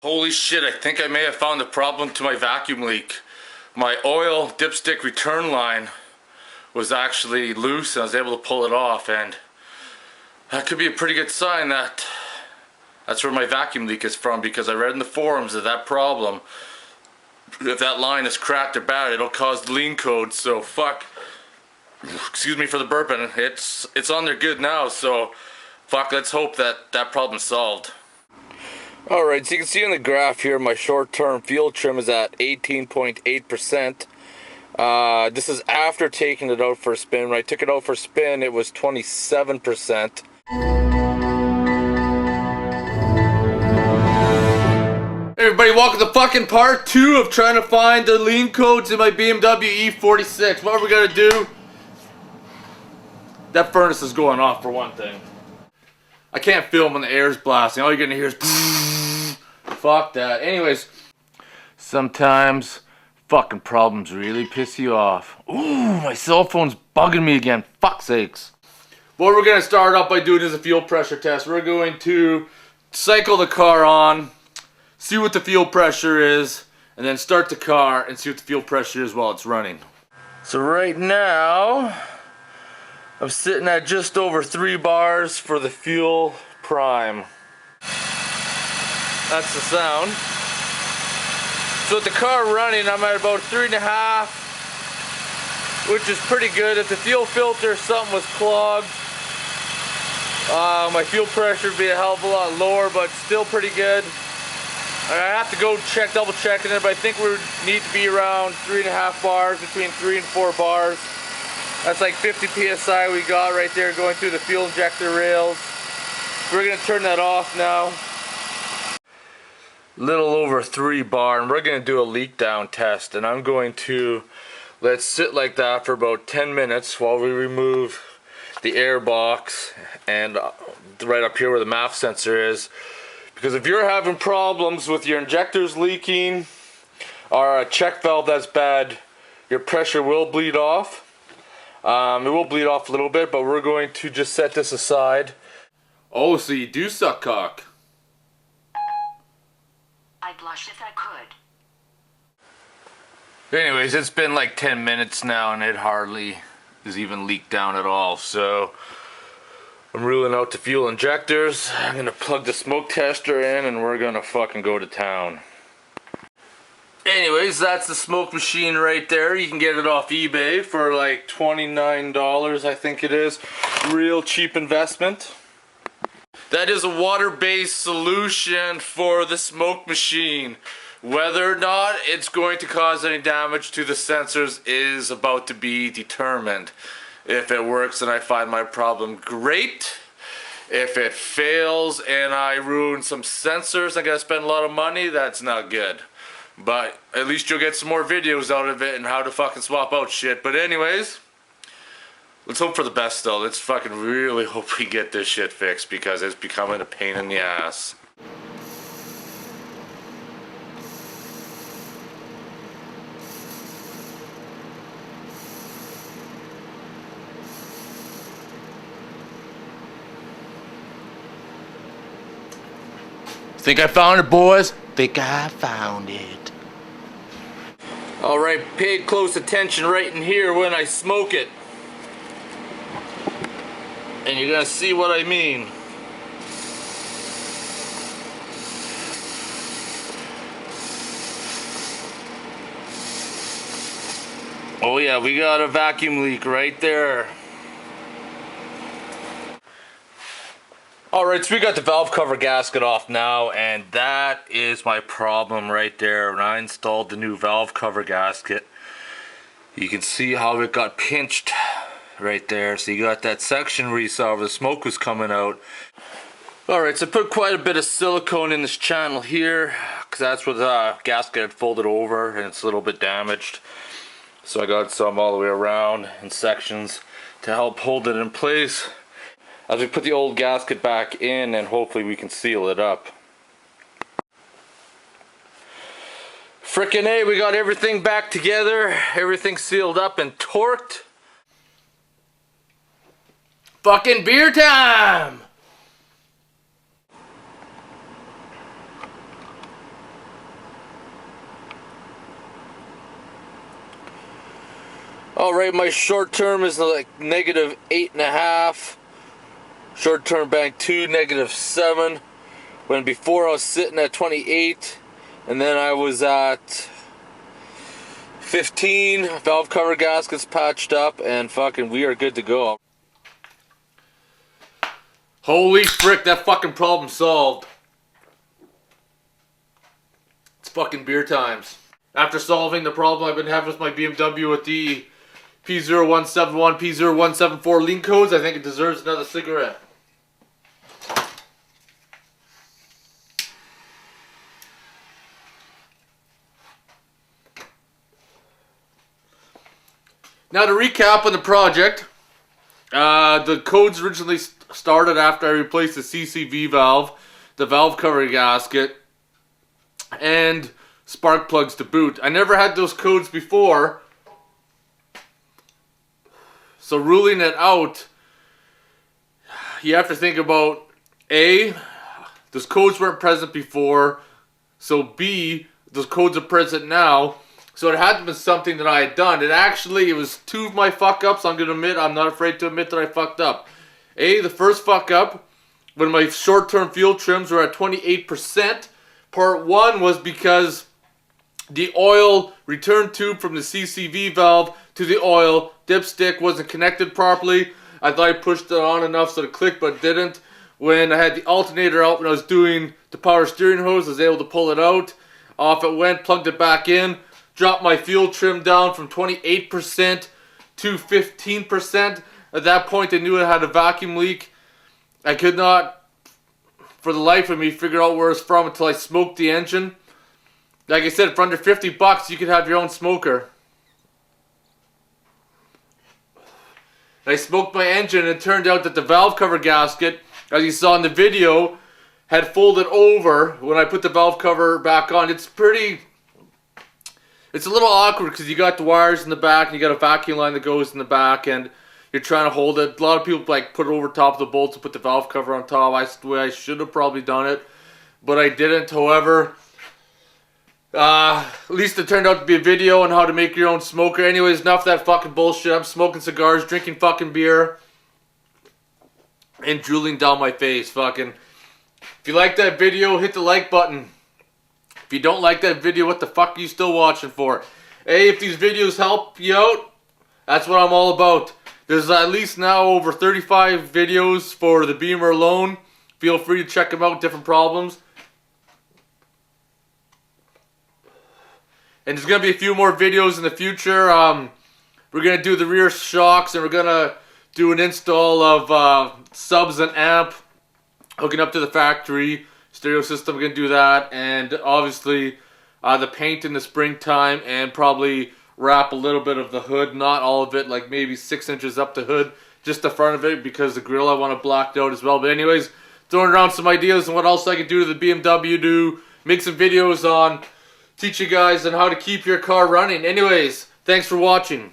Holy shit, I think I may have found the problem to my vacuum leak. My oil dipstick return line was actually loose and I was able to pull it off, and that could be a pretty good sign that that's where my vacuum leak is from, because I read in the forums that problem, if that line is cracked or bad, it'll cause the lean code. So fuck, excuse me for the burping, it's on there good now, so fuck, let's hope that problem's solved. Alright, so you can see on the graph here, my short-term fuel trim is at 18.8%. This is after taking it out for a spin. When I took it out for a spin, it was 27%. Hey everybody, welcome to fucking part 2 of trying to find the lean codes in my BMW E46. What we're gonna do, that furnace is going off for one thing. I can't film when the air's blasting. All you're gonna hear is fuck that. Anyways, sometimes fucking problems really piss you off. Ooh, my cell phone's bugging me again. Fuck sakes. What we're gonna start off by doing is a fuel pressure test. We're going to cycle the car on, see what the fuel pressure is, and then start the car and see what the fuel pressure is while it's running. So right now, I'm sitting at just over 3 bars for the fuel prime. That's the sound. So with the car running, I'm at about 3.5, which is pretty good. If the fuel filter or something was clogged, my fuel pressure would be a hell of a lot lower, but still pretty good. I have to go check, double checking it, but I think we need to be around 3.5 bars, between 3 and 4 bars. That's like 50 psi we got right there going through the fuel injector rails. We're gonna turn that off now. Little over 3 bar, and we're gonna do a leak down test, and I'm going to let it sit like that for about 10 minutes while we remove the air box and right up here where the MAF sensor is. Because if you're having problems with your injectors leaking or a check valve that's bad, your pressure will bleed off. It will bleed off a little bit, but we're going to just set this aside. Oh, so you do suck cock. I'd blush if I could. Anyways, it's been like 10 minutes now and it hardly is even leaked down at all. So I'm ruling out the fuel injectors. I'm gonna plug the smoke tester in and we're gonna fucking go to town. Anyways, that's the smoke machine right there. You can get it off eBay for like $29, I think it is. Real cheap investment. That is a water-based solution for the smoke machine. Whether or not it's going to cause any damage to the sensors is about to be determined. If it works and I find my problem, great. If it fails and I ruin some sensors, I gotta spend a lot of money, that's not good. But at least you'll get some more videos out of it and how to fucking swap out shit. But anyways, let's hope for the best though. Let's fucking really hope we get this shit fixed, because it's becoming a pain in the ass. Think I found it, boys? Think I found it. Alright, pay close attention right in here when I smoke it. And you're gonna see what I mean. Oh yeah, we got a vacuum leak right there. Alright, so we got the valve cover gasket off now, and that is my problem right there. When I installed the new valve cover gasket, you can see how it got pinched right there. So you got that section where you saw where the smoke was coming out. Alright, so I put quite a bit of silicone in this channel here, because that's where the gasket had folded over and it's a little bit damaged. So I got some all the way around in sections to help hold it in place as we put the old gasket back in, and hopefully we can seal it up. Frickin' A, we got everything back together, everything sealed up and torqued. Fucking beer time! Alright, my short term is like -8.5. Short term bank 2, -7. When before I was sitting at 28, and then I was at 15. Valve cover gaskets patched up, and fucking we are good to go. Holy frick, that fucking problem solved. It's fucking beer times. After solving the problem I've been having with my BMW with the P0171 P0174 link codes, I think it deserves another cigarette. Now to recap on the project, the codes originally started after I replaced the CCV valve, the valve cover gasket, and spark plugs to boot. I never had those codes before, so ruling it out, you have to think about A, those codes weren't present before, so B, those codes are present now. So it had to be something that I had done. It was two of my fuck ups. I'm going to admit, I'm not afraid to admit that I fucked up. A, the first fuck up, when my short-term fuel trims were at 28%. Part 1 was because the oil return tube from the CCV valve to the oil dipstick wasn't connected properly. I thought I pushed it on enough so it clicked, but it didn't. When I had the alternator out when I was doing the power steering hose, I was able to pull it out. Off it went, plugged it back in. Dropped my fuel trim down from 28% to 15%. At that point, I knew I had a vacuum leak. I could not, for the life of me, figure out where it's from until I smoked the engine. Like I said, for under 50 bucks, you could have your own smoker. I smoked my engine, and it turned out that the valve cover gasket, as you saw in the video, had folded over when I put the valve cover back on. It's a little awkward because you got the wires in the back and you got a vacuum line that goes in the back and you're trying to hold it. A lot of people like put it over top of the bolts and put the valve cover on top. The way I should have probably done it, but I didn't. However, at least it turned out to be a video on how to make your own smoker. Anyways, enough of that fucking bullshit. I'm smoking cigars, drinking fucking beer, and drooling down my face. Fucking. If you like that video, hit the like button. If you don't like that video, what the fuck are you still watching for? Hey, if these videos help you out, that's what I'm all about. There's at least now over 35 videos for the Beamer alone. Feel free to check them out, different problems. And there's going to be a few more videos in the future. We're going to do the rear shocks, and we're going to do an install of subs and amp, hooking up to the factory. Stereo system, we're going to do that, and obviously the paint in the springtime, and probably wrap a little bit of the hood, not all of it, like maybe 6 inches up the hood, just the front of it, because the grill I want to blacked out as well. But anyways, throwing around some ideas on what else I could do to the BMW to make some videos on, teach you guys on how to keep your car running. Anyways, thanks for watching.